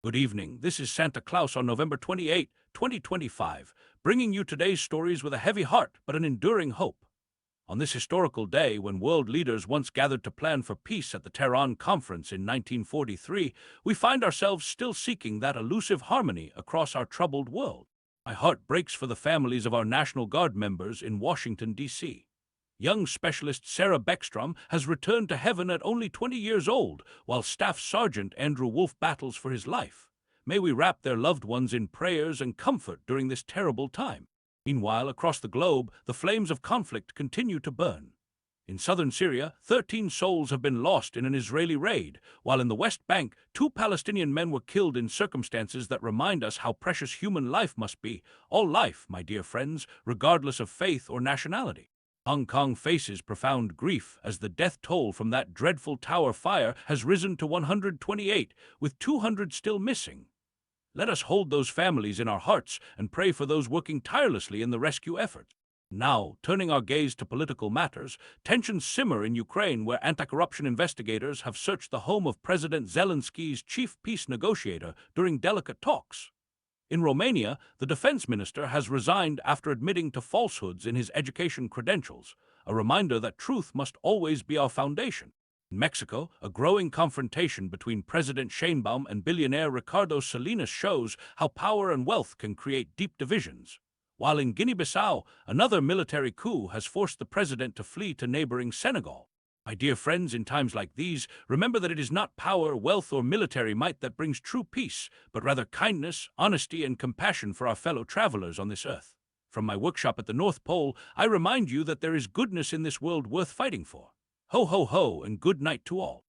Good evening. This is Santa Claus on November 28, 2025, bringing you today's stories with a heavy heart but an enduring hope. On this historical day, when world leaders once gathered to plan for peace at the Tehran Conference in 1943, we find ourselves still seeking that elusive harmony across our troubled world. My heart breaks for the families of our National Guard members in Washington, D.C. Young Specialist Sarah Beckstrom has returned to heaven at only 20 years old, while Staff Sergeant Andrew Wolfe battles for his life. May we wrap their loved ones in prayers and comfort during this terrible time. Meanwhile, across the globe, the flames of conflict continue to burn. In southern Syria, 13 souls have been lost in an Israeli raid, while in the West Bank, 2 Palestinian men were killed in circumstances that remind us how precious human life must be. All life, my dear friends, regardless of faith or nationality. Hong Kong faces profound grief as the death toll from that dreadful tower fire has risen to 128, with 200 still missing. Let us hold those families in our hearts and pray for those working tirelessly in the rescue efforts. Now, turning our gaze to political matters, tensions simmer in Ukraine, where anti-corruption investigators have searched the home of President Zelensky's chief peace negotiator during delicate talks. In Romania, the defense minister has resigned after admitting to falsehoods in his education credentials, a reminder that truth must always be our foundation. In Mexico, a growing confrontation between President Sheinbaum and billionaire Ricardo Salinas shows how power and wealth can create deep divisions. While in Guinea-Bissau, another military coup has forced the president to flee to neighboring Senegal. My dear friends, in times like these, remember that it is not power, wealth, or military might that brings true peace, but rather kindness, honesty, and compassion for our fellow travelers on this earth. From my workshop at the North Pole, I remind you that there is goodness in this world worth fighting for. Ho, ho, ho, and good night to all.